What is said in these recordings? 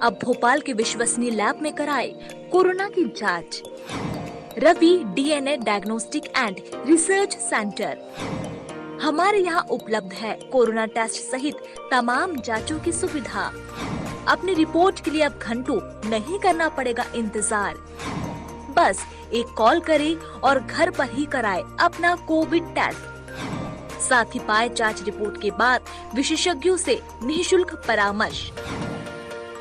अब भोपाल के विश्वसनीय लैब में कराए कोरोना की जांच। Ravi DNA diagnostic and research centre. हमारे यहाँ उपलब्ध है कोरोना टेस्ट सहित तमाम जांचों की सुविधा। अपनी रिपोर्ट के लिए अब घंटों नहीं करना पड़ेगा इंतजार। बस एक कॉल करें और घर पर ही कराए अपना कोविड टेस्ट। साथ ही पाए जांच रिपोर्ट के बाद विशेषज्ञों से निःशुल्क परामर्श।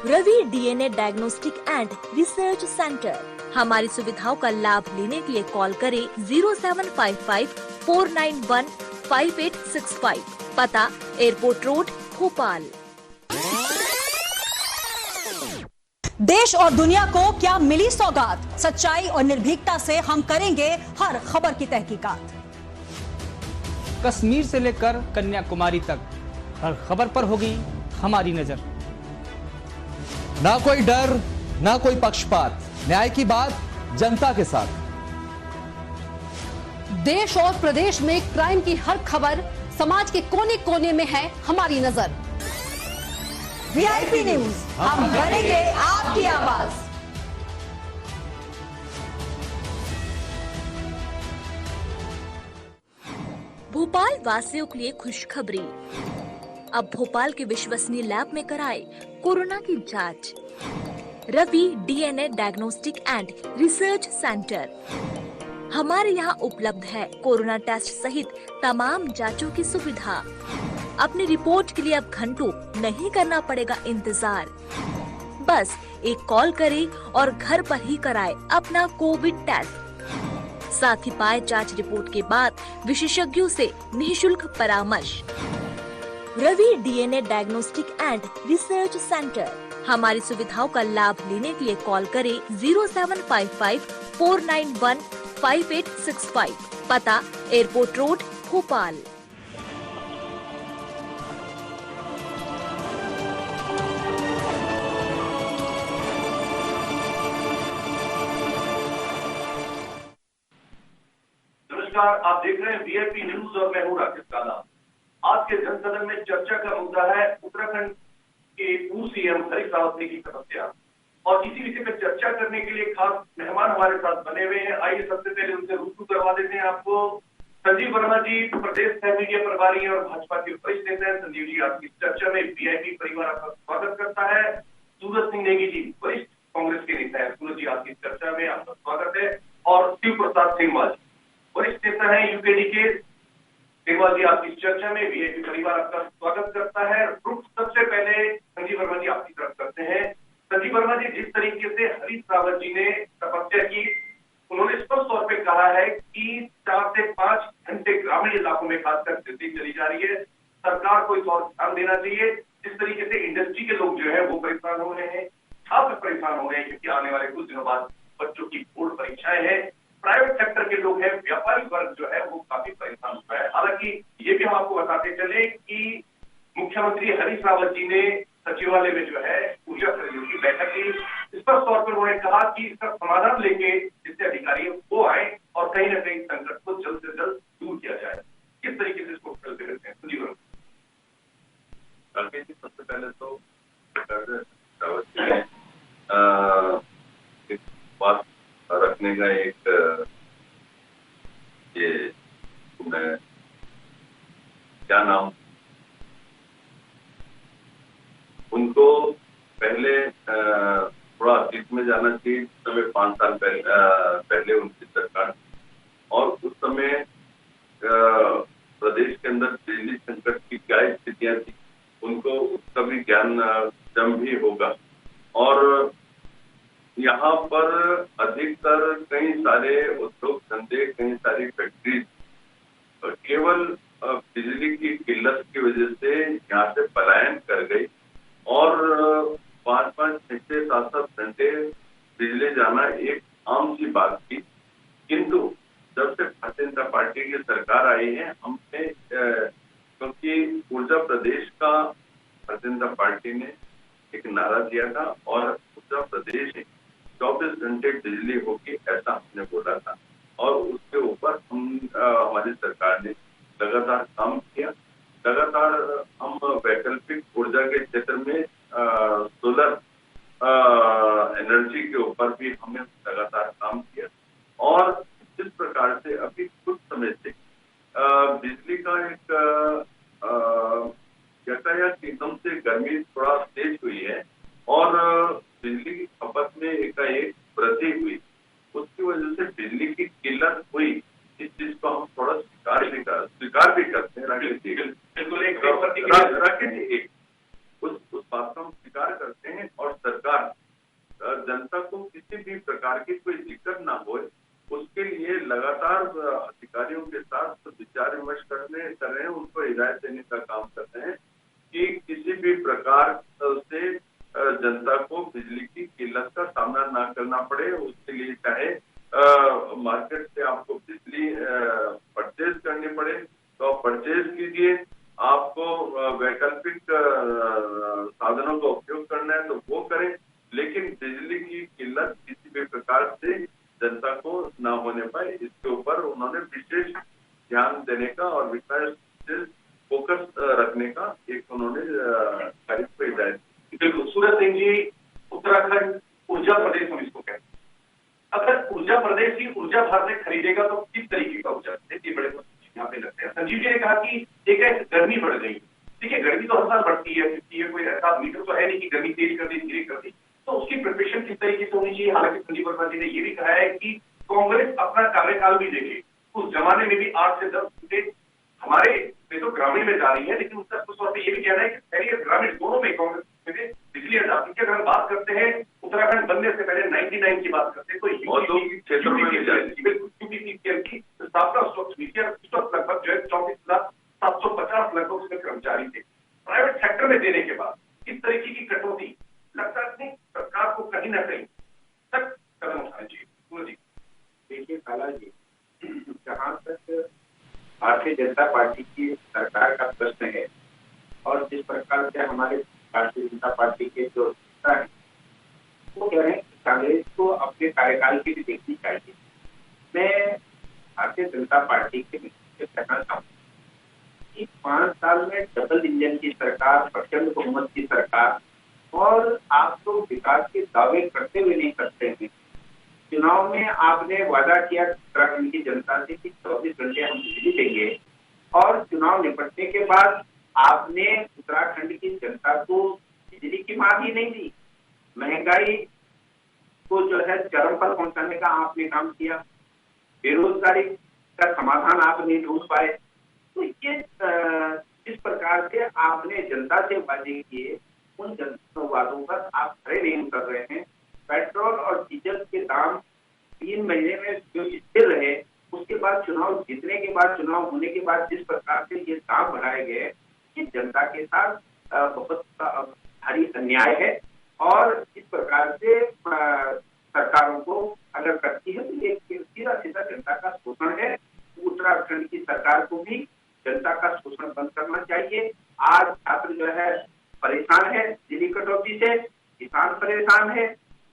Ravi DNA diagnostic and research centre. हमारी सुविधाओं का लाभ लेने के लिए कॉल करें 0755-491-5865। पता एयरपोर्ट रोड, भोपाल। देश और दुनिया को क्या मिली सौगात? सच्चाई और निर्भीकता से हम करेंगे हर खबर की तहकीकात। कश्मीर से लेकर कन्याकुमारी तक हर खबर पर होगी हमारी नजर। ना कोई डर, ना कोई पक्षपात, न्याय की बात जनता के साथ। देश और प्रदेश में क्राइम की हर खबर, समाज के कोने कोने में है हमारी नजर। वीआईपी न्यूज, हम बनेंगे आपकी आवाज। भोपाल वासियों के लिए खुशखबरी। अब भोपाल के विश्वसनीय लैब में कराए कोरोना की जांच। Ravi DNA diagnostic and research centre. हमारे यहाँ उपलब्ध है कोरोना टेस्ट सहित तमाम जांचों की सुविधा। अपनी रिपोर्ट के लिए अब घंटों नहीं करना पड़ेगा इंतजार। बस एक कॉल करें और घर पर ही कराए अपना कोविड टेस्ट। साथ ही पाए जांच रिपोर्ट के बाद विशेषज्ञों से निःशुल्क परामर्श। Ravi DNA diagnostic and research centre. हमारी सुविधाओं का लाभ लेने के लिए कॉल करें 0755-491-5865। पता एयरपोर्ट रोड, भोपाल। नमस्कार, आप देख रहे हैं वीआईपी न्यूज और मैं हूं राकेश काला। आज के जनसदन में चर्चा का मुद्दा है उत्तराखंड के पूर्व सीएम हरीश रावत की समस्या, और इसी विषय पर चर्चा करने के लिए खास मेहमान हमारे साथ बने हुए हैं। आइए सबसे पहले उनसे रूबरू करवा देते हैं आपको। संजीव वर्मा जी प्रदेश मीडिया प्रभारी और भाजपा के वरिष्ठ नेता हैं। संजीव जी, आपकी चर्चा में वीआईपी परिवार आपका स्वागत करता है। सूरज सिंह नेगी जी वरिष्ठ कांग्रेस के नेता है। सूरज जी, आपकी चर्चा में आपका स्वागत है। और शिव प्रसाद सिंहवाल वरिष्ठ नेता है यूकेडी के। सिंहवाल जी, आपकी चर्चा में वीआईपी परिवार आपका स्वागत करता है। रुख सबसे पहले संजीव वर्मा जी आपकी तरफ करते हैं। संजीव वर्मा जी, जिस तरीके से हरीश रावत जी ने तपस्या की, उन्होंने स्पष्ट तौर पे कहा है कि 4 से 5 घंटे ग्रामीण इलाकों में खासकर वृद्धि चली जा रही है। सरकार को इस और ध्यान देना चाहिए। जिस तरीके से इंडस्ट्री के लोग जो है वो परेशान हो रहे हैं, छात्र परेशान हो रहे हैं, क्योंकि आने वाले कुछ दिनों बाद बच्चों की बोर्ड परीक्षाएं हैं। प्राइवेट सेक्टर के लोग हैं, व्यापारी वर्ग जो है वो काफी परेशान हुआ है। हालांकि ये भी हम आपको बताते चले कि मुख्यमंत्री हरीश रावत जी ने सचिवालय में जो है ऊर्जा सहयोग की बैठक की। स्पष्ट तौर पर उन्होंने कहा कि इसका समाधान लेके जिससे अधिकारी वो आए और कहीं न कहीं संकट को जल्द से जल्द दूर किया जाए। किस तरीके से इसको चलते रहते हैं जी? सबसे पहले तो रावत जी ने एक बात रखने का एक ये क्या नाम, उनको पहले थोड़ा अतीत में जाना चाहिए। उस समय 5 साल पहले उनकी सरकार, और उस समय प्रदेश के अंदर बिजली संकट की क्या स्थितियां थी, उनको उसका भी ज्ञान जम भी होगा। और यहाँ पर अधिकतर कई सारे उद्योग धंधे, कई सारी फैक्ट्रीज केवल बिजली की किल्लत की वजह से यहाँ से पलायन कर गई, और 5-5, 6-6, 7-7 घंटे बिजली जाना एक आम सी बात थी। किंतु जब से भारतीय जनता पार्टी की सरकार आई है, हमने क्योंकि ऊर्जा प्रदेश का भारतीय जनता पार्टी ने एक नारा दिया था, और ऊर्जा प्रदेश 24 घंटे बिजली होगी ऐसा हमने बोला था, और उसके ऊपर हमारी सरकार ने लगातार काम किया। लगातार हम वैकल्पिक ऊर्जा के क्षेत्र में सोलर एनर्जी के ऊपर भी हमने लगातार काम किया और जिस प्रकार से अभी कुछ समय से बिजली का एक यातायात एकदम से गर्मी थोड़ा तेज हुई है और बिजली की खपत में एकाएक वृद्धि हुई, उसकी वजह से बिजली की किल्लत हुई। इस चीज को हम थोड़ा स्वीकार भी करते हैं। राकेश जी उस बात का हम स्वीकार करते हैं और सरकार जनता को किसी भी प्रकार की कोई दिक्कत ना हो उसके लिए लगातार अधिकारियों के साथ विचार विमर्श कर रहे हैं, उनको हिदायत देने का काम कर रहे हैं कि किसी भी प्रकार से जनता को बिजली की किल्लत का सामना ना करना पड़े। उसके लिए चाहे मार्केट से आपको बिजली परचेज करनी पड़े तो परचेज कीजिए, आपको वैकल्पिक साधनों का उपयोग करना है तो वो करें, लेकिन बिजली की किल्लत किसी भी प्रकार से जनता को ना होने पाए इसके ऊपर उन्होंने विशेष ध्यान देने का और विशेष फोकस रखने का एक उन्होंने कार्य को हिदायत दी। बिल्कुल। सूरज सिंह जी, उत्तराखंड ऊर्जा प्रदेश हम इसको कहते हैं। अगर ऊर्जा प्रदेश ही ऊर्जा भारत से खरीदेगा तो किस तरीके का ऊर्जा? देखिए बड़े यहाँ पे लगते हैं। संजीव जी ने कहा कि एक गर्मी बढ़ गई। देखिए गर्मी तो हर साल बढ़ती है क्योंकि ये कोई ऐसा मीटर तो है नहीं कि गर्मी तेज कर दी धीरे कर दी, तो उसकी प्रिपरेशन किस तरीके से होनी चाहिए। हालांकि संजीव वर्मा जी ने ये भी कहा है कि कांग्रेस अपना कार्यकाल भी देखे, उस जमाने में भी 8 से 10 घंटे हमारे तो ग्रामीण में जा रही है, लेकिन उसका कुछ तौर पर यह भी कहना है कि शहरी और ग्रामीण दोनों में कांग्रेस में बिजली आजादी की अगर बात करते हैं उत्तराखंड बनने से पहले 99 की बात करते हैं तो क्षेत्रों में यूपीसीसीएल की स्थापना उस वक्त हुई थी। उस वक्त लगभग जो है 34,750 लगभग उसमें कर्मचारी थे। प्राइवेट सेक्टर में देने के बाद इस तरीके की कटौती लगता है सरकार को कहीं ना कहीं तक कदम उठाना चाहिए। देखिए काला जी, जहाँ तक भारतीय जनता पार्टी की सरकार का प्रश्न है और जिस प्रकार से हमारे भारतीय जनता पार्टी के जो नेता है वो कह रहे हैं कि कांग्रेस को अपने कार्यकाल की भी देखनी चाहिए। मैं भारतीय जनता पार्टी के नेतृत्व से कहना चाहूँ कि 5 साल में डबल इंजन की सरकार, प्रचंड बहुमत की सरकार, और आप तो विकास के दावे करते हुए नहीं करते हैं। चुनाव में आपने वादा किया उत्तराखंड की जनता से कि 24 घंटे हम बिजली देंगे और चुनाव निपटने के बाद आपने उत्तराखंड की जनता को बिजली की मांग ही नहीं दी। महंगाई को जो है चरम पर पहुंचाने का आपने काम किया, बेरोजगारी का समाधान आप नहीं ढूंढ पाए। तो ये जिस प्रकार से आपने जनता से वादे किए उन वादों पर आप खड़े नहीं उतर रहे हैं। पेट्रोल और डीजल के दाम 3 महीने में जो स्थिर रहे, उसके बाद चुनाव जीतने के बाद, चुनाव होने के बाद जिस प्रकार से ये दाम बढ़ाए गए, ये जनता के साथ बहुत भारी अन्याय है। और इस प्रकार से सरकारों को अगर करती है तो ये सीधा सीधा जनता का शोषण है। उत्तराखंड की सरकार को भी जनता का शोषण बंद करना चाहिए। आज छात्र जो है परेशान है बिजली कटौती से, किसान परेशान है,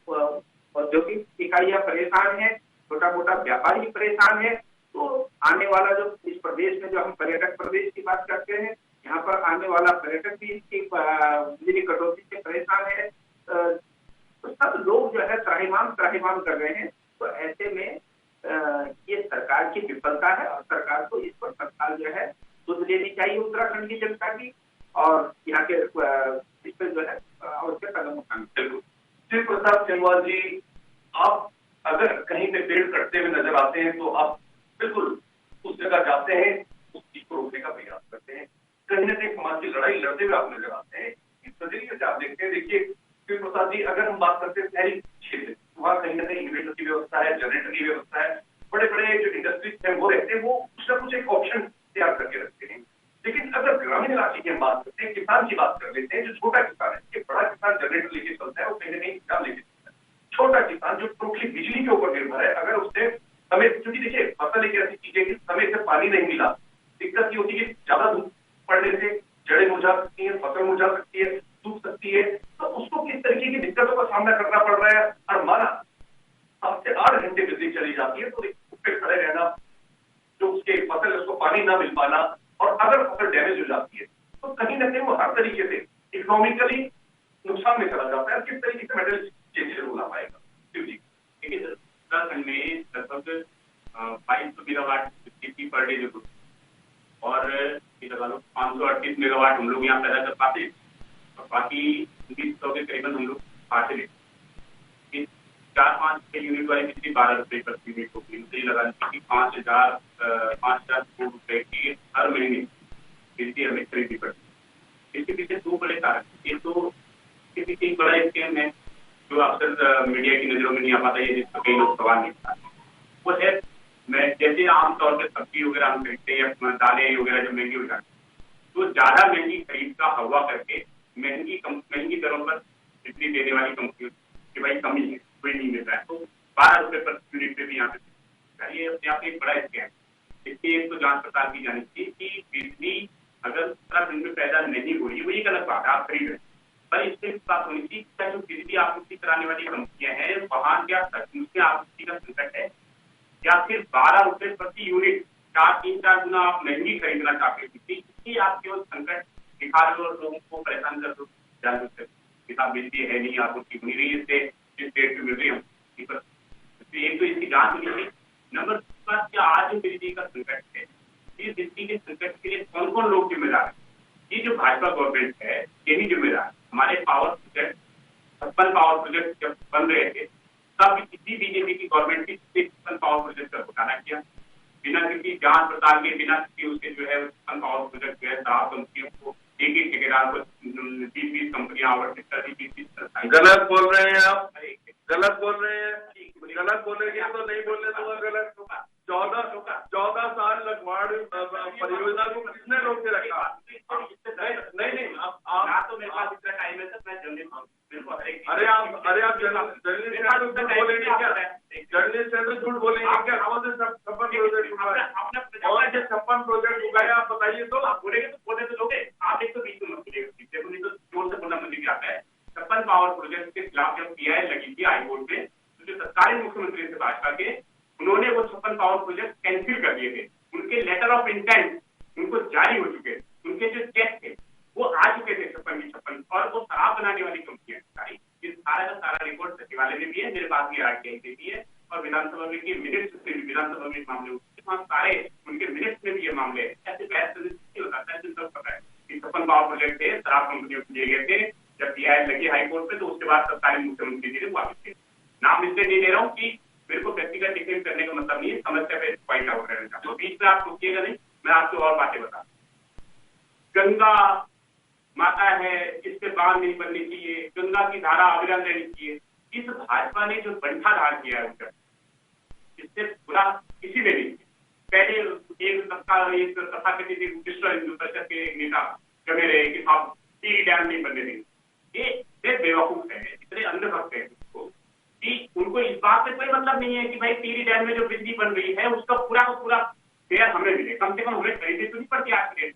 औद्योगिक इकाइयां परेशान है, छोटा मोटा व्यापारी परेशान है। तो आने वाला जो इस प्रदेश में जो हम पर्यटक प्रदेश की बात करते हैं, यहाँ पर आने वाला पर्यटक भी इसकी बिजली कटौती से परेशान है। तो सब लोग जो है त्राहिमाम कर रहे हैं। तो ऐसे में ये सरकार की विफलता है और सरकार को इस पर तत्काल जो है सुध लेनी चाहिए उत्तराखंड की जनता की, और यहाँ के इस पर जो है आवश्यक कदम उठाना। बिल्कुल। शिव प्रताप सिंहवाल जी, आप अगर कहीं पे पेड़ कटते हुए नजर आते हैं तो आप बिल्कुल उस जगह जाते हैं, उस चीज को रोकने का प्रयास करते हैं। कहीं ना कहीं समाज की लड़ाई लड़ते हुए आप नजर आते हैं। इस नजरिए से आप देखते हैं। देखिए शिव प्रसाद जी, अगर हम बात करते हैं शहरी क्षेत्र, वहाँ कहीं ना कहीं इन्वर्टर की व्यवस्था है, जनरेटर की व्यवस्था है, बड़े बड़े जो इंडस्ट्रीज हैं वो रहते हैं, वो कुछ ना कुछ एक ऑप्शन तैयार करके रखते हैं। लेकिन अगर ग्रामीण इलाके की हम बात करते हैं, किसान की बात कर लेते हैं, जो छोटा किसान है, कि बड़ा किसान जनरेटर लेके चलता है, वो कहीं ना कहीं किसान लेके चलता है। छोटा किसान जो टोटली बिजली के ऊपर निर्भर है, अगर उससे समय, क्योंकि देखिए फसल एक ऐसी चीज है कि समय से पानी नहीं मिला, दिक्कत ये होती है कि ज्यादा धूप पड़ने से जड़ें मुरझा सकती है, फसल मुरझा सकती है, सूख सकती है। तो उसको किस तरीके की दिक्कतों का सामना करना पड़ रहा है। और माना 7 से 8 घंटे बिजली चली जाती है तो उस पर खड़े रहना, जो उसके फसल है उसको पानी ना मिल पाना, और अगर फसल डैमेज हो जाती है तो कहीं ना कहीं वो हर तरीके से इकोनॉमिकली नुकसान में चला जाता है, किस तरीके से मेटल चेंज हो पाएगा? जी देखिए सर, उत्तराखंड में लगभग 2200 मेगावाट बिजली पर डे जो और ये लगा लो 538 मेगावाट हम लोग यहाँ पैदा कर पाते हैं और बाकी 1900 के करीबन हम लोग पाते हैं। 4-5 यूनिट वाली बिजली 12 रुपए प्रति यूनिट होगी, मुझे लगा कि 5,000 करोड़ रुपए की हर महीने बिजली हमें खरीदनी पड़ती है। इसके पीछे दो बड़े कारण, एक तो इसके पीछे एक बड़ा स्कैम है जो अक्सर मीडिया की नजरों में नहीं आ पाता है, जिसको कई लोग सवाल नहीं उठाते। वो है, मैं जैसे आमतौर पर सब्जी वगैरह हम खरीदते हैं या दालें वगैरह जो महंगी हो जाती है, तो ज्यादा महंगी खरीद का हवा करके महंगी दरों पर बिजली देने वाली कंपनियों की भाई कमी है, कोई नहीं मिल रहा है, तो 12 रुपए पर यूनिट पे भी यहाँ पे ये अपने आप एक बड़ा स्कैम है। इसकी एक तो जांच पड़ताल की जानी चाहिए कि बिजली अगर उत्तराखंड में पैदा नहीं हो रही है वो एक अलग बात है, आप खरीद रहे हैं, पर इससे बात होनी चाहिए कि जो बिजली आपूर्ति कराने वाली कंपनियां हैं वहां क्या सचमुच में आपूर्ति का संकट है या फिर 12 रुपए प्रति यूनिट 4-3-4 गुना आप महंगी खरीदना चाहते थे, इसलिए आप केवल संकट दिखा रहे हो और लोगों को परेशान कर दो जान किताब बिजली है नहीं, आपूर्ति नहीं रही, इससे जिस रेट पे मिल रही है एक तो इसकी जांच होनी चाहिए। नंबर 2 बात, क्या आज जो बिजली का संकट है, इस बिजली के संकट के लिए कौन कौन लोग जिम्मेदार है? ये जो भाजपा गवर्नमेंट है यही जिम्मेदार है। हमारे पावर प्रोजेक्ट 56 पावर प्रोजेक्ट जब बन रहे थे तब इसी बीजेपी की गवर्नमेंट की 56 पावर प्रोजेक्ट का घोटाला किया, बिना किसी जांच पड़ताल के, बिना किसी उसके जो है 56 पावर प्रोजेक्ट जो है 7 कंपनियों को एक ठेकेदार को 20 कंपनियां आवंटित कर दी। गलत बोल रहे हैं आप, गलत बोल रहे हैं, गलत बोलेंगे तो नहीं बोलने दूंगा गलत। 14 साल लगवाड़ परियोजना को किसने रोक के रखा? नहीं आप तो मेरे पास इतना टाइम है सर, मैं जर्नलिस्ट। अरे आप जर्नलिस्ट बोलेंगे क्या? जर्नलिस्ट है तो झूठ बोलेंगे क्या? कौन से 56 प्रोजेक्ट उगाए आप बताइए तो। आप बोलेंगे तो बोले तो लोगे आप, एक तो बीच में मत बोलिएगा, देखो नहीं तो जोर से बोलना मुझे भी आता है। 56 पावर प्रोजेक्ट के खिलाफ जब PI लगी थी हाईकोर्ट में, तो जो तत्कालीन मुख्यमंत्री थे भाजपा के, उन्होंने वो 56 पावर प्रोजेक्ट कैंसिल कर दिए थे। उनके लेटर ऑफ इंटेंट उनको जारी हो चुके, उनके जो चेक थे वो आ चुके थे 56 और वो शराब बनाने वाली कंपनियां सारी, इस सारा का सारा रिपोर्ट सचिवालय में भी है, मेरे पास भी RTI से भी है और विधानसभा में के मिनट्स से भी, विधानसभा में मामले वहाँ सारे उनके मिनट्स में भी ये मामले है। ऐसे बहस नहीं होता है, सब पता है कि 56 पावर प्रोजेक्ट थे, शराब कंपनियों को दिए गए थे। जब PI लगी हाईकोर्ट पे तो उसके बाद तत्कालीन मुख्यमंत्री जी ने वापस किया। नाम इसलिए नहीं ले रहा हूँ कि मेरे को व्यक्तिगत टिप्पणी करने का मतलब नहीं है, समस्या पे पॉइंट आउट करना चाहता हूँ। बीच में आप रुकिएगा नहीं, मैं आपको और बातें बता। गंगा माता है, इस पे बांध नहीं बननी चाहिए, गंगा की धारा अविरल रहनी चाहिए। इस भाजपा ने जो बंठा धार किया है उत्तर, इससे बुरा किसी ने नहीं। पहले एक कथा कहती थी विश्व हिंदू परिषद के एक नेता जमे रहे कि आप टीरी डैम नहीं बनने देंगे। ये बेवकूफ है, इतने अंधभक्त है कि उनको इस बात से कोई मतलब नहीं है कि भाई टीरी डैम में जो बिजली बन रही है उसका पूरा का पूरा शेयर हमें मिले, कम से कम हमें खरीदनी तो नहीं पड़ती आज के डेट।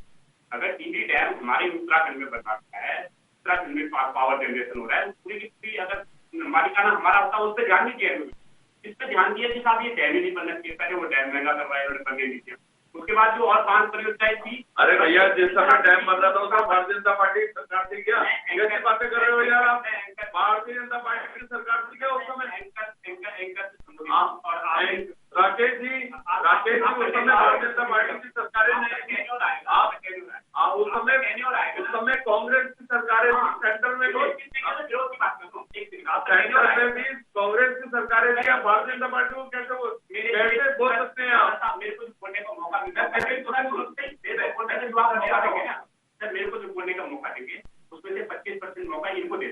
अगर टीरी डैम हमारे उत्तराखंड में बन रहा है, उत्तराखंड में पावर जनरेशन हो रहा है, पूरी की पूरी अगर मालिकाना हमारा होता है उस पर ध्यान नहीं दिया, इस पर ध्यान दिया कि साहब ये डैम ही नहीं बनना चाहिए, पहले वो डैम महंगा करवाया उन्होंने बनने नहीं दिया। उसके बाद जो और 5 परियोजनाएं थी, अरे भैया जिस समय डैम बन रहा था उसमें भारतीय जनता पार्टी सरकार थी क्या? कैसी बातें कर रहे हो यार आप? भारतीय जनता पार्टी की सरकार थी क्या उस समय? राकेश जी उस समय भारतीय जनता पार्टी की सरकारें नहीं, आप उस समय कांग्रेस की सरकारें सेंटर में भी, सेंटर में भी कांग्रेस की सरकारें थी, भारतीय जनता पार्टी को कैसे बोल सकते हैं आप? मेरे को बोलने का मौका मिला, मेरे को जो बोलने का मौका देंगे उसमें से 25% मौका इनको दे,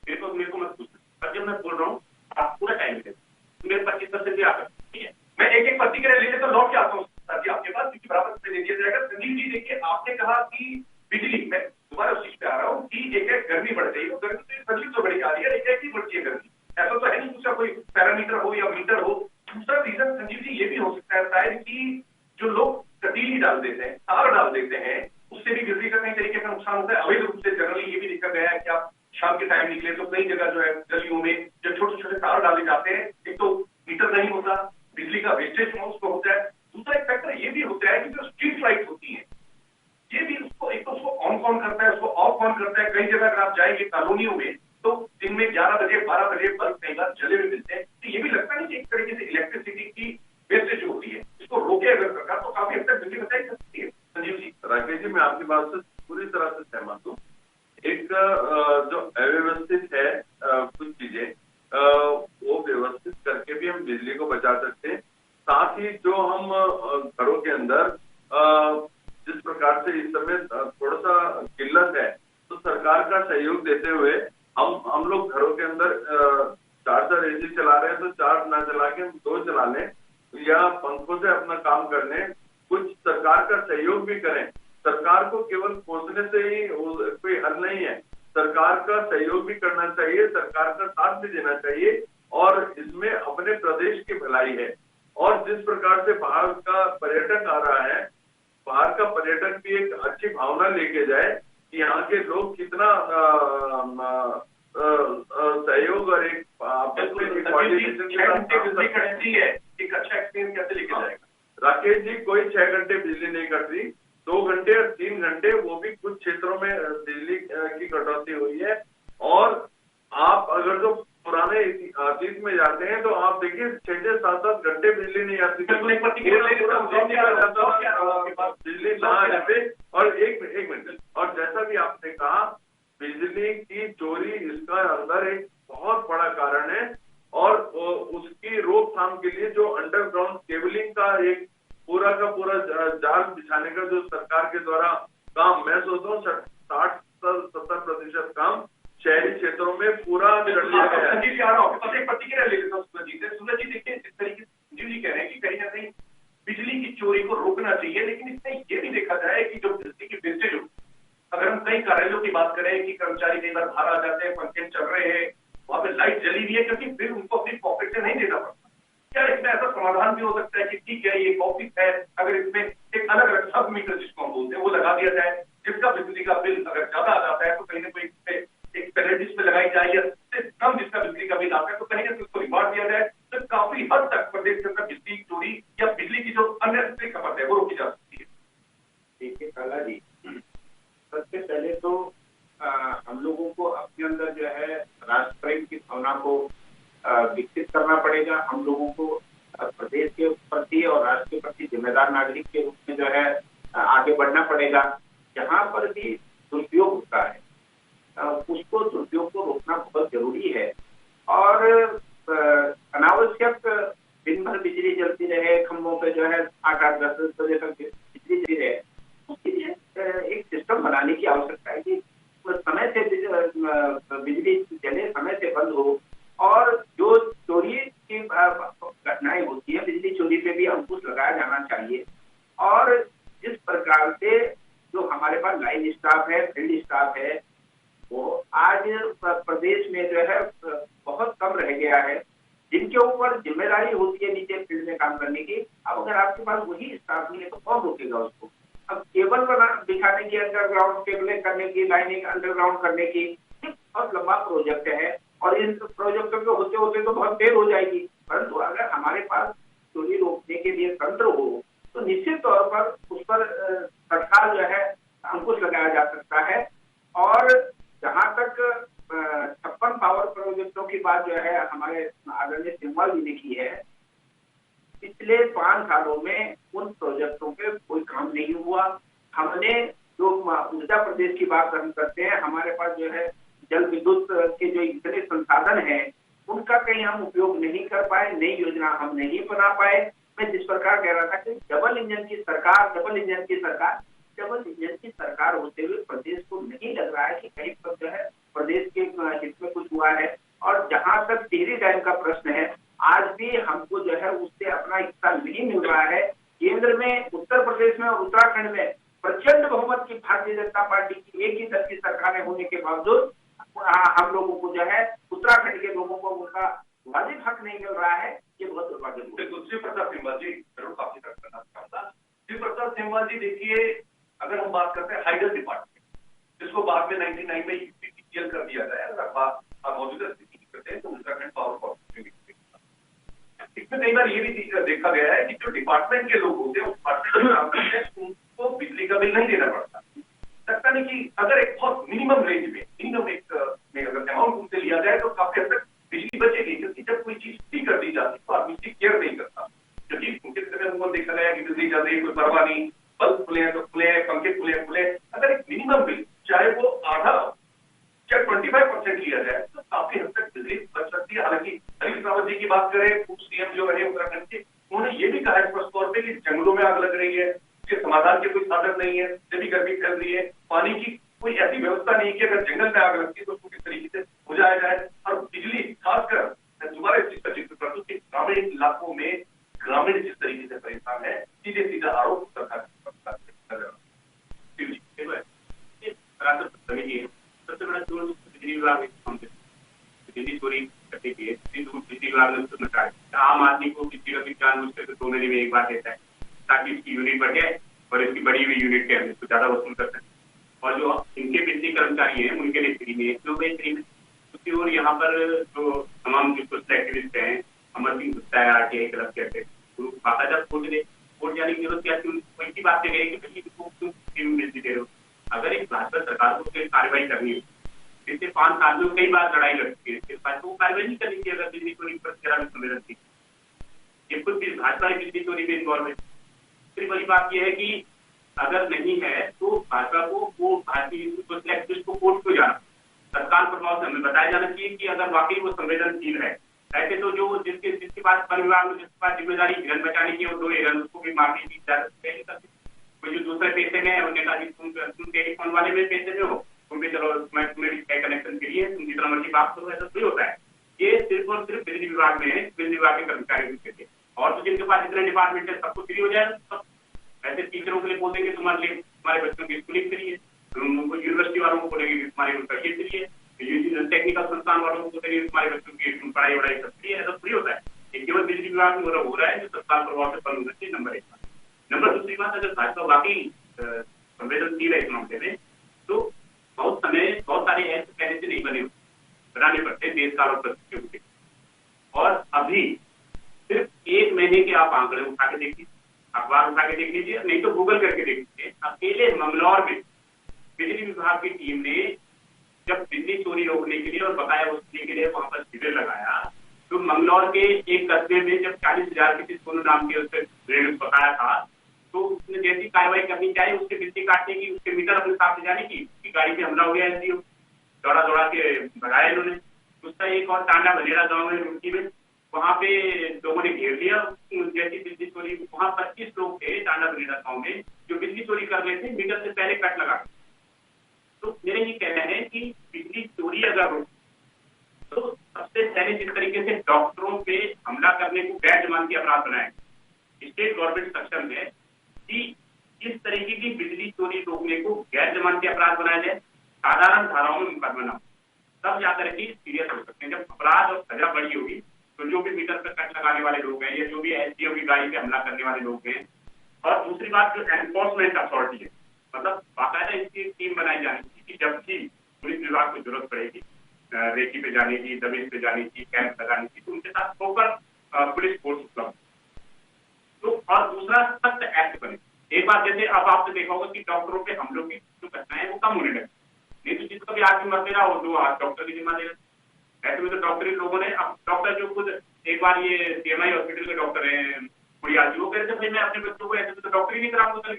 मेरे को मत पूछना। पर जब मैं बोल रहा हूँ आप पूरा टाइम दे, मेरे 25% भी आता, ठीक है? मैं एक प्रतिक्रिया लेने तो लौट के आता हूँ सर जी आपके पास, क्योंकि बराबर दे दिया जाएगा। संजीव जी देखिए, आपने कहा कि बिजली, मैं दोबारा उस चीज पे आ रहा हूँ कि एक गर्मी बढ़ रही है, गर्मी तकलीफ तो बड़ी आ रही है, एक बढ़ती है गर्मी, ऐसा तो है नहीं दूसरा कोई पैरामीटर हो या मीटर हो। दूसरा रीजन संजीव जी ये भी हो सकता है शायद कि जो लोग कटीली डाल देते हैं, तार डाल देते हैं, उससे भी बिजली का कई तरीके का नुकसान होता है। अवैध रूप से जनरली ये भी देखा गया है कि आप शाम के टाइम निकले तो कई जगह जो है गलियों में जब छोटे छोटे तार डाले जाते हैं, एक तो मीटर नहीं होता, बिजली का वेस्टेज उसको होता है। दूसरा एक फैक्टर ये भी होता है कि जो स्ट्रीट लाइट होती है ये भी उसको एक तो उसको ऑन करता है, उसको ऑफ ऑन करता है। कई जगह अगर आप जाएंगे कॉलोनियों में मिले, बल्ब कई बार जले हुए मिलते हैं, तो ये भी लगता नहीं कि एक तरीके से इलेक्ट्रिसिटी की वेस्टेज होती है, इसको रोके अगर सरकार तो काफी हद तक बिजली बचाई जा सकती है। संजीव जी। राकेश जी, मैं आपकी बात से पूरी तरह से सहमत हूँ। एक जो अव्यवस्थित है कुछ चीजें वो व्यवस्थित करके भी हम बिजली को बचा सकते हैं। साथ ही जो हम घरों के अंदर जिस प्रकार से इस समय थोड़ा सा किल्लत है, तो सरकार का सहयोग देते हुए हम लोग घरों के अंदर 4 एसी चला रहे हैं तो 4 ना चला के 2 चला लें या पंखों से अपना काम कर लें। कुछ सरकार का सहयोग भी करें। सरकार को केवल कोसने से ही कोई हल नहीं है, सरकार का सहयोग भी करना चाहिए, सरकार का साथ भी देना चाहिए और इसमें अपने प्रदेश की भलाई है। और जिस प्रकार से बाहर का पर्यटक आ रहा है, बाहर का पर्यटक भी एक अच्छी भावना लेके जाए कि यहाँ के लोग कितना सहयोग और एक है, एक अच्छा एक्सपीरियंस कैसे लेके जाएगा? राकेश जी, कोई 6 घंटे बिजली नहीं कट रही, 2 घंटे और 3 घंटे, वो भी कुछ क्षेत्रों में बिजली की कटौती हुई है। और आप अगर जो पुराने अतीत में जाते हैं तो आप देखिए 6-6, 7-7 घंटे बिजली नहीं आती थी, बिजली ना आने पे। और एक मिनट, और जैसा भी आपने कहा बिजली की चोरी इसका अंदर एक बहुत बड़ा कारण है और उसकी रोकथाम के लिए जो अंडरग्राउंड केबलिंग का एक पूरा का पूरा जाल बिछाने का जो सरकार के द्वारा काम, मैं सोचता हूँ 60-70% काम शहरी क्षेत्रों में पूरा कर लिया गया है। एक प्रतिक्रिया ले लेता हूँ सूरज जी से। सूरज जी, देखिए जिस तरीके से जी कह रहे हैं कि कहीं ना कहीं बिजली की चोरी को रोकना चाहिए, लेकिन इसमें ये भी देखा जाए कि जो बिजली की वेस्टेज हो, अगर हम कई कार्यालयों की बात करें कि कर्मचारी कई बार बाहर आ जाते हैं, पंखे चल रहे हैं, वहां पे लाइट जली हुई है क्योंकि फिर उनको अपनी पॉकेट से नहीं देना पड़ता। क्या इसमें ऐसा समाधान भी हो सकता है कि ठीक है ये ऑफिस है, अगर इसमें एक अलग अलग सब मीटर जिसको हम बोलते हैं वो लगा दिया जाए, जिसका बिजली का बिल अगर ज्यादा आ जाता है तो कहीं ना कहीं एक पेनल्टी पे लगाई जाए, या कम जिसका बिजली का बिल आता है तो कहीं ना कहीं उसको रिवार्ड दिया जाए, तो काफी हद तक प्रदेश के अंदर बिजली चोरी या बिजली की जो अननेसेसरी खपत है वो रोकी जा सकती है। देखिए काला जी, सबसे पहले तो हम लोगों को अपने अंदर जो है राष्ट्र प्रेम की भावना को विकसित करना पड़ेगा। हम लोगों को प्रदेश के प्रति और राष्ट्र के प्रति जिम्मेदार नागरिक के रूप में जो है आगे बढ़ना पड़ेगा। जहाँ पर भी दुरुपयोग होता है उसको दुरुपयोग को रोकना बहुत जरूरी है। और अनावश्यक दिन भर बिजली जलती रहे, खंभों पे जो है 8-8, 10-10 बजे तक बिजली जली रहे, उसके लिए एक सिस्टम बनाने की आवश्यकता है कि समय से बिजली जले, समय से बंद हो। और जो चोरी की घटनाएं होती है, बिजली चोरी पे भी अंकुश लगाया जाना चाहिए। और जिस प्रकार से जो हमारे पास लाइन स्टाफ है, फील्ड स्टाफ है, वो आज प्रदेश में जो है बहुत कम रह गया है, जिनके ऊपर जिम्मेदारी होती है नीचे फील्ड में काम करने की। अब अगर आपके पास वही स्टाफ नहीं है तो कौन रोकेगा उसको? अब केबल बिछाने की, अंडरग्राउंड केबलिंग करने की, लाइनिंग अंडरग्राउंड करने की, बहुत लंबा प्रोजेक्ट है और इन प्रोजेक्टों के होते होते तो बहुत देर हो जाएगी। परंतु अगर हमारे पास चोरी रोकने के लिए तंत्र हो तो निश्चित तौर पर उस पर तत्काल जो है अंकुश लगाया जा सकता है। और जहां तक 56 पावर प्रोजेक्टों की बात जो है हमारे आदरणीय सिंघवाल जी ने की है, पिछले 5 सालों में उन प्रोजेक्टों पे कोई काम नहीं हुआ। हमने जो ऊर्जा प्रदेश की बात हम करते हैं, हमारे पास जो है जल विद्युत के जो इतने संसाधन हैं उनका कहीं हम उपयोग नहीं कर पाए, नई योजना हम नहीं बना पाए। मैं जिस प्रकार कह रहा था कि डबल इंजन की सरकार होते हुए प्रदेश को नहीं लग रहा है कि कहीं पर जो है प्रदेश के हित में कुछ हुआ है। और जहां तक टिहरी डैम का प्रश्न है, आज भी हमको जो है उससे अपना हिस्सा नहीं मिल रहा है। केंद्र में, उत्तर प्रदेश में और उत्तराखंड में प्रचंड बहुमत की भारतीय जनता पार्टी की एक ही दल की सरकारें होने के बावजूद हम लोगों को जो है उत्तराखंड के लोगों को उनका वाजिब हक नहीं मिल रहा है। ये बहुत दुर्भाग्यपूर्ण। श्री प्रताप सिंह जी, जरूर काफी करना चाहूंगा। श्री प्रताप सिंह जी, देखिए अगर हम बात करते हैं हाइडल डिपार्टमेंट, जिसको बाद में 99 में यूपीपीसीएल कर दिया गया है, मौजूदा स्थिति करते हैं तो उत्तराखंड पावर कॉर्पोरेशन, इसमें कई बार ये भी देखा गया है कि जो डिपार्टमेंट के लोग होते हैं, उस डिपार्टमेंट में काम करते हैं, उनको बिजली का बिल नहीं देना पड़ता। लगता नहीं कि अगर एक बहुत मिनिमम रेंज में, मिनिमम एक अगर अमाउंट उनसे लिया जाए तो काफी हद तक बिजली तो आदमी की केयर नहीं करता, क्योंकि उनके समय उनको देखा गया कि बिजली चल रही है, कोई परवाह नहीं, बल्ब खुले हैं तो खुले हैं, पंखे खुले हैं खुले। अगर एक मिनिमम बिल चाहे वो आधा चाहे 25% लिया जाए तो काफी हद तक बिजली बच सकती है। हालांकि हरीश रावत जी की बात करें, उप सीएम जो रहे उत्तराखंड के, उन्होंने ये भी कहा है स्पष्ट तौर पे कि जंगलों में आग लग रही है, इसके समाधान के कोई साधन नहीं है, जब भी गर्मी फैल रही है, पानी की कोई ऐसी व्यवस्था नहीं है कि अगर जंगल में आग लगती है तो उसको किस तरीके से बुझाया जाए। और बिजली खासकर मैं दोबारा इस चीज का जिक्र कर दूं कि ग्रामीण इलाकों में ग्रामीण जिस तरीके से परेशान है, सीधे सीधा आरोप सरकार सबसे बड़ा जोर बिजली विभाग बिजली चोरी करने के बिजली विभाग ने उसको मचा है। आम आदमी को किसी का भी जानबूझ कर 2 महीने में एक बार देता है ताकि इसकी यूनिट बढ़ जाए और इसकी बढ़ी हुई यूनिट के हमने ज्यादा वसूल कर सकते। और जो इनके बिजली कर्मचारी हैं उनके लिए फ्री में, जो भी फ्री में। दूसरी ओर यहाँ पर जो तमाम जो सोशल एक्टिविस्ट हैं, अमर सिंह गुप्ता है, RTI क्लब कहते हैं, बाकायदा कोर्ट जाने की जरूरत क्या थी? कोई की बात कही कि बिजली बिजली दे रहे हो। अगर एक भाजपा सरकार को कार्रवाई करनी है, पिछले 5 साल में कई बार लड़ाई लड़ चुकी है, इसके पास वो कार्रवाई नहीं करनी चाहिए अगर बिजली चोरी पर जरा भी संवेदन थी। ये खुद भी भाजपा बिजली चोरी में इन्वॉल्व है। दूसरी बड़ी बात यह है कि अगर नहीं है तो भाजपा को भारतीय को कोर्ट को जाना, तत्काल प्रभाव से हमें बताया जाना चाहिए कि अगर वाकई वो संवेदनशील है। ऐसे तो जो जिसके पास वन विभाग में जिसके पास जिम्मेदारी हिरन बचाने की और 2 हिरन उसको भी मारने की इजाजत कोई जो दूसरे पैसे में है उन्होंने कहा तुम टेलीफोन वाले में पैसे में हो, तुम भी चलो मैं तुम्हें भी कनेक्शन के लिए तुम जितना मर्जी बात करो, ऐसा नहीं होता है। ये सिर्फ और सिर्फ बिजली विभाग में है, बिजली विभाग के कर्मचारियों के लिए। और तो जिनके पास इतने डिपार्टमेंट है सबको फ्री हो जाएगा सब। ऐसे टीचरों के लिए बोल देंगे तुम्हारे लिए तुम्हारे बच्चों की स्कूलिंग फ्री है, यूनिवर्सिटी वालों को बोलेंगे तुम्हारी उनका ये फ्री है, टेक्निकल संस्थान वालों को बोलेंगे तुम्हारे बच्चों की पढ़ाई वढ़ाई सब फ्री है, ऐसा फ्री होता है। ये केवल बिजली विभाग में हो रहा है जो तत्काल प्रभाव से बंद होना चाहिए। नंबर 1 नंबर दूसरी बात, अगर भाजपा वाकई संवेदनशील है इस मामले में तो बहुत सारे ऐसे पहले से नहीं बनाने पड़ते देश काल और परिस्थितियों के। और अभी सिर्फ 1 महीने के आप आंकड़े उठा के देखिए, अखबार उठा के देख लीजिए, नहीं तो गूगल करके देख लीजिए। अकेले मंगलौर में बिजली विभाग की टीम ने जब बिजली चोरी रोकने के लिए और बकाया वसूली के लिए वहां पर शिविर लगाया तो मंगलौर के एक कस्बे में जब 40,000 किसी सोनू नाम के उससे ऋण बकाया था तो उसने जैसी कार्रवाई करनी चाहिए उसके बिजली काटने की, उसके मीटर अपने साथ ले जाने की, उसकी गाड़ी पे हमला हो गया एसडीओ, दौड़ा के भगाया इन्होंने। उसका एक और टांडा बनेरा गाँव में रुड़की में, वहां पे लोगों ने घेर लिया जैसी बिजली चोरी। वहां 25 लोग थे टांडा बनेरा गाँव में जो बिजली चोरी कर रहे थे, मीटर से पहले कट लगा। तो मेरा ये कहना है कि बिजली चोरी अगर हो तो सबसे पहले जिस तरीके से डॉक्टरों पे हमला करने को गैर जमानती अपराध बनाए, स्टेट गवर्नमेंट सक्षम है कि इस तरीके की बिजली चोरी रोकने को गैर जमानती अपराध बनाया जाए, साधारण धाराओं में मुकदमा, तब जाकर के सीरियस हो सकते हैं। जब अपराध और सजा बड़ी होगी तो जो भी मीटर पर कट लगाने वाले लोग हैं या जो भी एसडीओ की गाड़ी पे हमला करने वाले लोग हैं। और दूसरी बात जो एनफोर्समेंट अथॉरिटी है, मतलब बाकायदा इसकी टीम बनाई जानी चाहिए कि जब भी पुलिस विभाग को जरूरत पड़ेगी रेकी पे जाने की, दबिश पे जाने की, कैंप लगाने की, तो उनके साथ होकर पुलिस फोर्स उपलब्ध। तो और दूसरा सख्त एक्ट बने। एक बात जैसे अब आपने देखा होगा कि डॉक्टरों पे हमलों की जो घटनाएं वो कम होने लगी, नहीं तो जिसका भी आदमी मर गया वो डॉक्टर की जिम्मा देगा। ऐसे में तो डॉक्टरी लोगों ने, अब डॉक्टर जो खुद एक बार ये CMI हॉस्पिटल के डॉक्टर हैं कुड़िया जी, वो कहते भाई मैं अपने बच्चों को ऐसे तो डॉक्टरी नहीं कराऊंगा,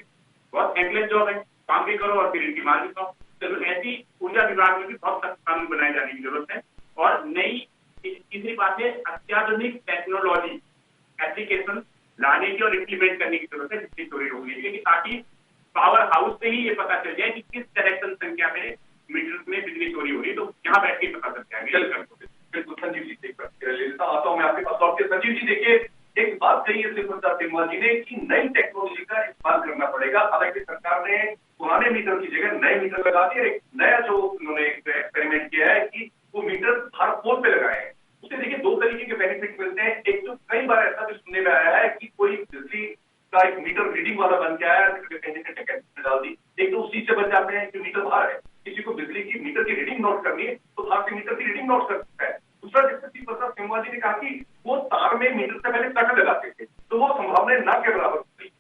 बहुत थैंकलेस जॉब है, काम भी करो और फिर इनकी मार भी खाओ। तो ऐसी ऊर्जा विभाग में भी बहुत सख्त कानून बनाए जाने की जरूरत है। और नई तीसरी बात है अत्याधुनिक टेक्नोलॉजी एप्लीकेशन लाने की और इम्प्लीमेंट करने की जरूरत है बिजली चोरी रोकने के लिए, ताकि पावर हाउस से ही ये पता चल जाए कि किस कनेक्शन संख्या में मीटर में बिजली चोरी हो रही है, तो यहाँ बैठ के पता चल जाएगा। बिल्कुल संजीव जी से आता हूँ मैं आपके पास लौट के। संजीव जी देखिए, एक बात कही है सिंह जी ने कि नई टेक्नोलॉजी का इस्तेमाल करना पड़ेगा। हालांकि सरकार ने पुराने मीटर की जगह नए मीटर लगा दिए। एक नया जो उन्होंने एक्सपेरिमेंट किया है कि वो मीटर हर पोल पे लगाए हैं। उससे देखिए 2 तरीके के बेनिफिट मिलते हैं। एक तो कई बार ऐसा भी सुनने में आया है कि कोई बिजली का एक मीटर रीडिंग वाला बन के आया, डाल दी, एक तो उसी से बच जाते हैं कि मीटर बाहर है, किसी को बिजली की मीटर की रीडिंग नोट करनी है तो बाहर से मीटर की रीडिंग नोट कर सकता है। दूसरा, जैसे प्रसाद सिंह जी ने कहा कि वो तार में मीटर से पहले कट लगाते थे तो वो संभावना ना के बराबर थी।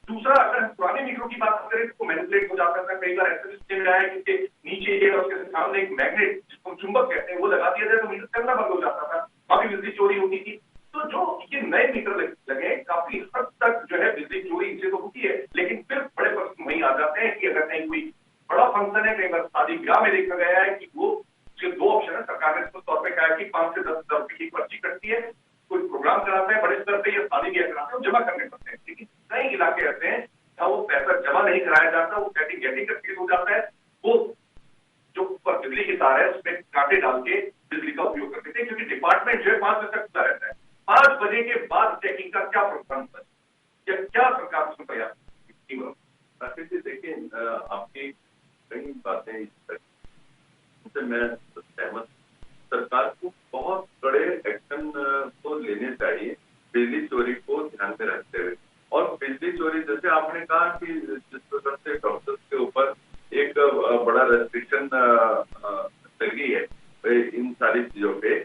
दूसरा, अगर पुराने मीटरों की बात करें तो मैनिपुलेट हो जाता था। कई बार ऐसा सिस्टम में आया कि नीचे और उसके सामने एक मैग्नेट जिसको चुंबक कहते हैं वो लगा दिया जाए तो मीटर चलना बंद हो जाता था, काफी बिजली चोरी होती थी। तो जो ये नए मीटर लगे, काफी हद तक जो है बिजली चोरी इनसे तो होती है, लेकिन फिर बड़े प्रश्न वही आ जाते हैं कि अगर कहीं कोई बड़ा फंक्शन है, कई बार शादी ब्याह में देखा गया है कि वो उसके दो ऑप्शन है, सरकार ने इसको तौर पर कहा कि 5 से 10 हजार रुपए की पर्ची कटती है, कोई प्रोग्राम कराते हैं बड़े स्तर पे या शादी ब्याह कराते हैं, जमा करने पड़ते हैं। लेकिन कई इलाके ऐसे हैं जहाँ वो पैसा जमा नहीं कराया जाता, वो गेटिंग का केस हो जाता है, वो जो ऊपर बिजली की तार है उसमें कांटे डाल के बिजली का उपयोग करते थे, क्योंकि डिपार्टमेंट जो है 5 बजे तक खुला रहता है। 5 बजे के बाद चेकिंग का क्या प्रबंध है या क्या सरकार उसमें प्रयास? देखिए, आपकी कई बातें इससे मैं सहमत। सरकार को बहुत बड़े एक्शन को लेने चाहिए बिजली चोरी को ध्यान में रखते हुए। और बिजली चोरी, जैसे आपने कहा कि जिस प्रकार से डॉक्टर्स के ऊपर एक बड़ा रेस्ट्रिक्शन लगी है इन सारी चीजों पे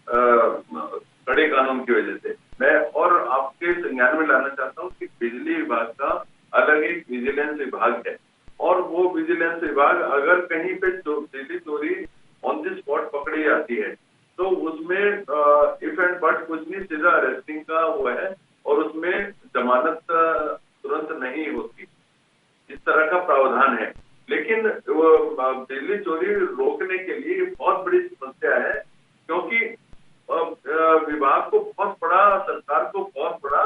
कड़े कानून की वजह से, मैं और आपके संज्ञान में लाना चाहता हूँ कि बिजली विभाग का अलग एक विजिलेंस विभाग है, और वो विजिलेंस विभाग अगर कहीं पे बिजली चोरी ऑन द स्पॉट पकड़ी जाती है तो उसमें इफ एंड बट कुछ नहीं, सीधा अरेस्टिंग का वो है, और उसमें जमानत तुरंत नहीं होती, इस तरह का प्रावधान है। लेकिन बिजली चोरी रोकने के लिए बहुत बड़ी समस्या है, क्योंकि विभाग को बहुत बड़ा, सरकार को बहुत बड़ा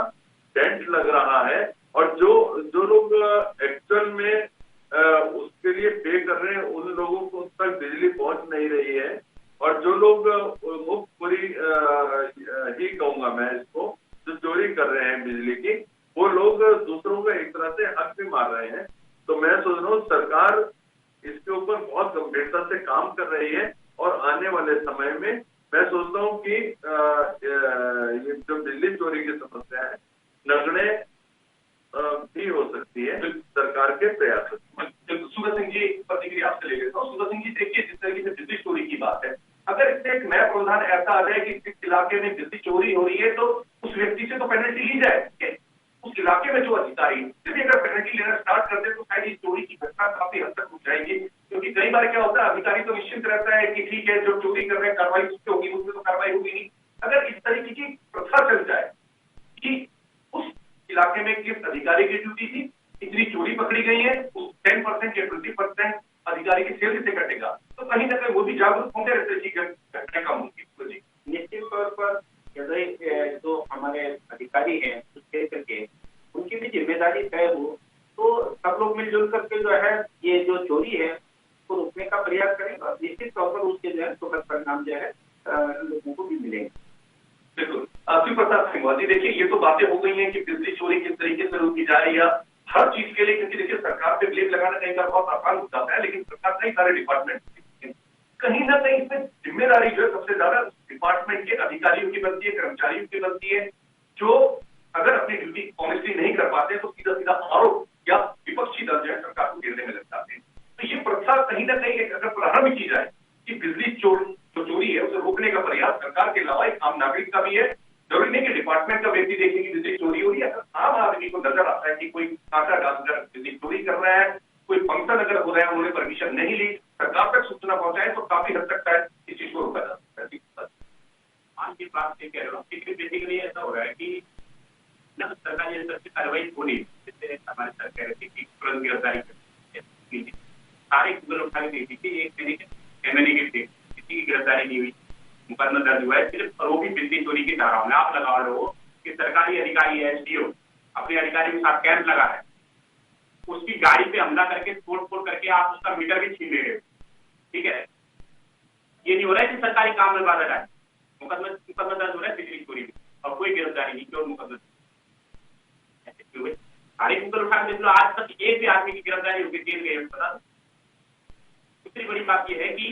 डेंट लग रहा है, और जो लोग एक्चुअल में उसके लिए पे कर रहे हैं उन लोगों को तक बिजली पहुंच नहीं रही है, और जो लोग मुफ्तखोरी ही कहूंगा मैं इसको, जो चोरी कर रहे हैं बिजली की, वो लोग दूसरों का एक तरह से हक भी मार रहे हैं। तो मैं सोच रहा हूँ सरकार इसके ऊपर बहुत गंभीरता से काम कर रही है, और आने वाले समय में मैं सोचता हूँ कि ये जो बिजली चोरी की समस्या है नगण्य भी हो सकती है सरकार के प्रयास। सुगत सिंह जी प्रतिक्रिया आपसे ले लेता हूँ। सुगत सिंह जी, देखिए जिस तरीके से बिजली चोरी की बात है, अगर इससे एक नया प्रावधान ऐसा आ जाए कि इस इलाके में बिजली चोरी हो रही है तो उस व्यक्ति से तो पेनल्टी ली जाए। उस इलाके में जो अधिकारी भी अगर पेनल्टी लेना स्टार्ट कर दे तो शायद चोरी की घटना काफी हद तक रुक जाएगी, क्योंकि कई बार क्या होता है, अधिकारी तो निश्चित रहता है कि ठीक है जो चोरी कर रहे हैं कार्रवाई उस पर होगी, उसमें तो कार्रवाई होगी नहीं। अगर इस तरीके की प्रथा चल जाए कि उस इलाके में किस अधिकारी की ड्यूटी थी, इतनी चोरी पकड़ी गई है, उस 10% या 20% अधिकारी की सैलरी से कटेगा, तो कहीं ना कहीं वो भी जागरूक होंगे, घटना कम होगी। निश्चित तौर पर जो हमारे अधिकारी हैं उस क्षेत्र के, उनकी भी जिम्मेदारी तय हो तो सब लोग मिलजुल करके जो है ये जो चोरी है उसको रोकने का प्रयास करेंगे, निश्चित तौर पर उसके जो है सुखद परिणाम जो है लोगों को भी मिलेंगे। बिल्कुल। शिव प्रताप सिंह जी, देखिए ये तो बातें हो गई हैं कि बिजली चोरी किस तरीके से रोकी जाए या हर चीज के लिए, क्योंकि देखिए सरकार पे ब्लेम लगाना कई बार बहुत आसान हो जाता है, लेकिन सरकार कई सारे डिपार्टमेंट कहीं ना कहीं इसमें जिम्मेदारी जो है सबसे ज्यादा डिपार्टमेंट के अधिकारियों की बनती है, कर्मचारियों की बनती है, जो अगर अपनी ड्यूटी ऑनेस्टली नहीं कर पाते तो सीधा सीधा आरोप या विपक्षी दल जो है सरकार को घेरने में लग जाते हैं। तो ये प्रथा कहीं ना कहीं अगर प्रारंभ की जाए कि बिजली चोरी है उसे रोकने का प्रयास सरकार के अलावा एक आम नागरिक का भी है, जरूरी नहीं कि डिपार्टमेंट का व्यक्ति देखे कि बिजली चोरी हो रही है। अगर आम आदमी को नजर आता है कि कोई कांटा डालकर बिजली चोरी कर रहा है, कोई फंक्शन अगर हो रहा है उन्होंने परमिशन नहीं ली, सरकार तक सूचना पहुंचाए तो काफी हद तक शायद इस चीज को रोका जा सकता है। आज की बात से कह रहा हूँ, बेसिकली ऐसा हो रहा है कि न सरकारी स्तर से कार्रवाई होनी, जैसे हमारे सर कह रहे थे कि तुरंत गिरफ्तारी करनी, सारे गूगल उठा के देखी थी, एक तरीके एमएनए के थे, किसी की गिरफ्तारी नहीं हुई, मुकदमा दर्ज हुआ है सिर्फ और वो भी बिजली चोरी की धाराओं में। आप लगा रहे हो कि सरकारी अधिकारी है, एसडीओ अपने अधिकारी के साथ कैंप लगा है, उसकी गाड़ी पे हमला करके तोड़ करके आप उसका मीटर भी छीन ले रहे हो, ठीक है। ये नहीं हो रहा है कि सरकारी काम में बाधा आए, मुकदमा दर्ज हो रहा है बिजली चोरी में और कोई गिरफ्तारी नहीं, क्यों मुकदमा सारे गूगल उठा के देख लो, आज तक एक भी आदमी की गिरफ्तारी होगी जेल गए पता। दूसरी बड़ी बात यह है कि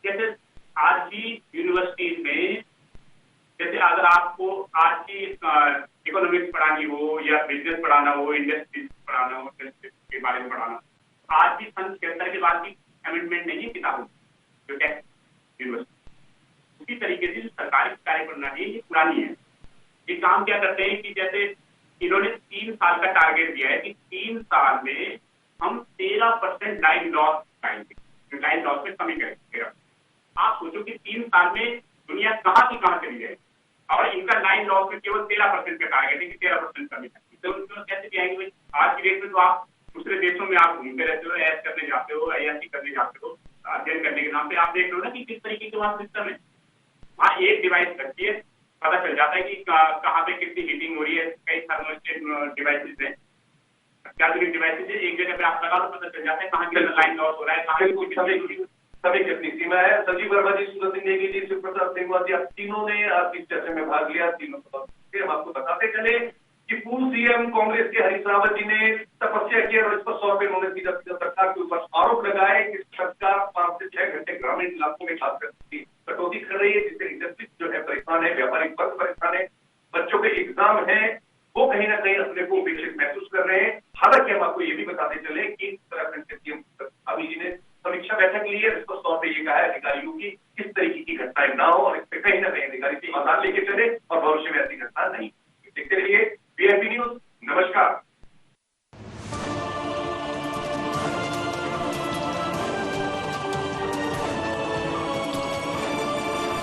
जैसे आज की यूनिवर्सिटीज में, जैसे अगर आपको आज की इकोनॉमिक्स पढ़ानी हो या बिजनेस पढ़ाना हो, इंडस्ट्रीज पढ़ाना हो, के बारे में पढ़ाना, आज भी सन 76 के बाद की अमेंडमेंट नहीं है किताबों जो यूनिवर्सिटी। उसी तरीके से जो सरकारी कार्य प्रणाली है ये पुरानी है। ये काम क्या करते हैं कि जैसे इन्होंने 3 साल का टारगेट दिया है कि 3 साल में हम 13% लाइन लॉस पाएंगे, लाइन लॉस में कमी करेंगे। आप सोचो कि 3 साल में दुनिया कहाँ की कहाँ चली जाएगी। और इनका 9 लॉस में केवल 13% का टारगेट है कि 13% कमी सकती है। तो उनको कैसे भी आएंगे? आज की डेट में तो आप दूसरे देशों में आप घूमते रहते हो, ऐश करने जाते हो, IIT करने जाते हो, अध्ययन करने के नाम पे आप देख लो ना कि किस तरीके के वहाँ सिस्टम है। वहाँ एक डिवाइस रखती है, पता चल जाता है कि कहाँ पे कितनी हीटिंग हो रही है। कई थर्मोस्टेट डिवाइसेज है, अत्याधुनिक डिवाइसेज है, एक जगह पे आप लगा तो पता चल जाता है कहाँ कितना लाइन लॉस हो रहा है, कहाँ सभी की अपनी सीमा है। संजीव वर्मा जी, सूरज सिंह नेगी जी, शिव प्रसाद सिंह जी, आप तीनों ने इस चर्चा में भाग लिया। तीनों को हम आपको बताते चले कि पूर्व CM कांग्रेस के हरीश रावत जी ने तपस्या की और इस पर 100 रुपए उन्होंने सीधा सरकार के ऊपर आरोप लगाए कि सरकार 5 से 6 घंटे ग्रामीण इलाकों में खासकर कटौती कर रही है, जिससे इंडस्ट्री जो है परेशान है, व्यापारिक वर्ग परेशान है, बच्चों के एग्जाम है, वो कहीं ना कहीं अपने को उपेक्षित महसूस कर रहे हैं। हालांकि हम आपको ये भी बताते चले कि उत्तराखंड के CM अभी जी ने समीक्षा बैठक ली है, इसको 100 पे ये कहा है अधिकारियों की इस तरीके की घटनाएं ना हो और इस पे कहीं ना कहीं अधिकारी समाधान लेके चले और भविष्य में ऐसी घटना नहीं।